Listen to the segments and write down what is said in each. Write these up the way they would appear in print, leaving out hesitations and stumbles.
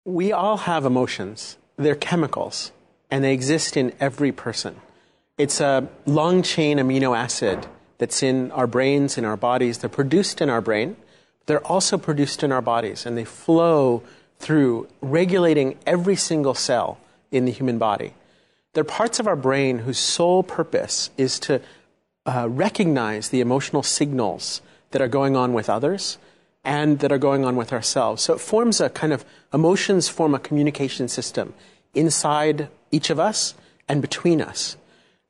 We all have emotions. They're chemicals, and they exist in every person. It's a long chain amino acid that's in our brains, in our bodies. They're produced in our brain. They're also produced in our bodies, and they flow through regulating every single cell in the human body. They're parts of our brain whose sole purpose is to recognize the emotional signals that are going on with others and that are going on with ourselves. So it forms a kind of, emotions form a communication system inside each of us and between us.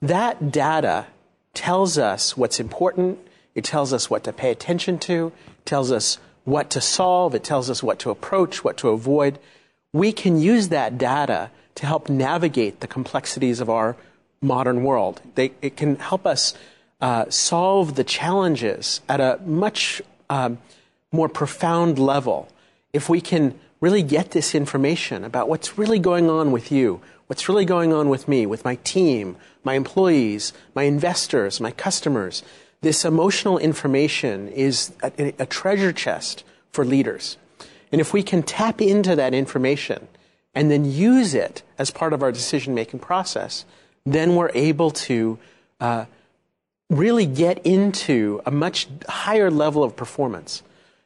That data tells us what's important. It tells us what to pay attention to. It tells us what to solve. It tells us what to approach, what to avoid. We can use that data to help navigate the complexities of our modern world. It can help us solve the challenges at a much more profound level if we can really get this information about what's really going on with you, what's really going on with me, with my team, my employees, my investors, my customers. This emotional information is a treasure chest for leaders. And if we can tap into that information and then use it as part of our decision-making process, then we're able to really get into a much higher level of performance.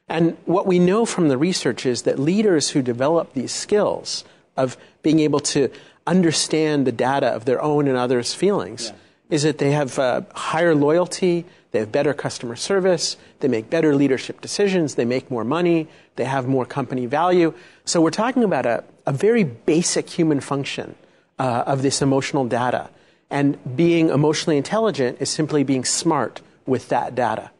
And what we know from the research is that leaders who develop these skills of being able to understand the data of their own and others' feelings is that they have higher loyalty, they have better customer service, they make better leadership decisions, they make more money, they have more company value. So we're talking about a very basic human function of this emotional data. And being emotionally intelligent is simply being smart with that data.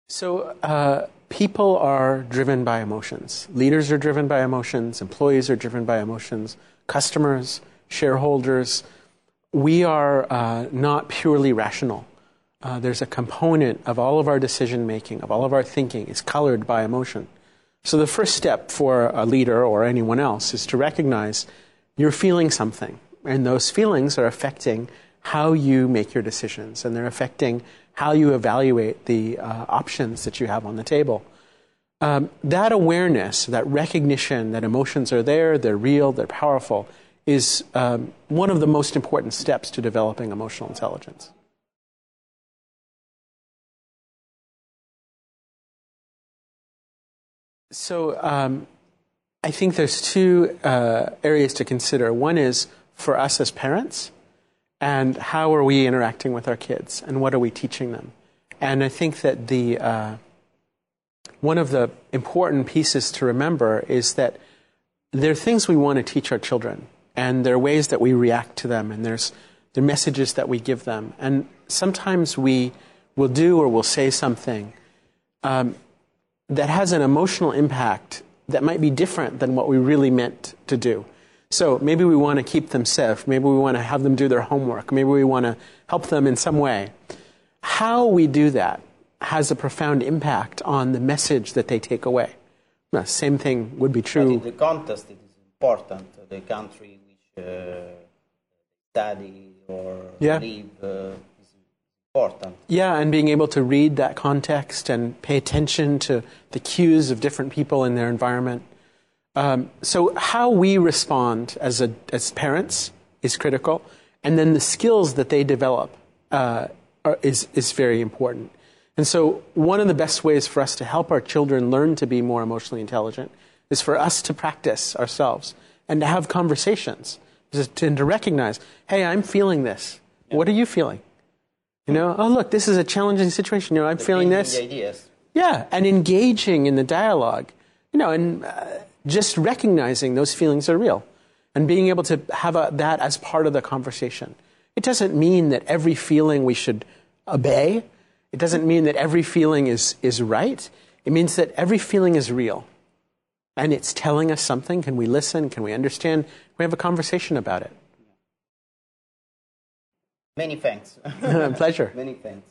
So people are driven by emotions. Leaders are driven by emotions. Employees are driven by emotions. Customers, shareholders. We are not purely rational. There's a component of all of our decision-making, of all of our thinking, is colored by emotion. So the first step for a leader or anyone else is to recognize you're feeling something, and those feelings are affecting how you make your decisions, and they're affecting how you evaluate the options that you have on the table. That awareness, that recognition that emotions are there, they're real, they're powerful, is one of the most important steps to developing emotional intelligence. So I think there's two areas to consider. One is for us as parents, and how are we interacting with our kids, and what are we teaching them? And I think that one of the important pieces to remember is that there are things we want to teach our children, and there are ways that we react to them, and there are messages that we give them. And sometimes we will do or will say something that has an emotional impact that might be different than what we really meant to do. So maybe we want to keep them safe. Maybe we want to have them do their homework. Maybe we want to help them in some way. How we do that has a profound impact on the message that they take away. The same thing would be true. But in the context, it is important. The country which study or live is important. Yeah, and being able to read that context and pay attention to the cues of different people in their environment. So how we respond as parents is critical, and then the skills that they develop is very important. And so one of the best ways for us to help our children learn to be more emotionally intelligent is for us to practice ourselves and to have conversations and to recognize, hey, I'm feeling this. Yeah. What are you feeling? You know, oh, look, this is a challenging situation. You know, I'm feeling this. The ideas. Yeah, and engaging in the dialogue, you know, and just recognizing those feelings are real and being able to have that as part of the conversation. It doesn't mean that every feeling we should obey. It doesn't mean that every feeling is right. It means that every feeling is real. And it's telling us something. Can we listen? Can we understand? Can we have a conversation about it? Many thanks. Pleasure. Many thanks.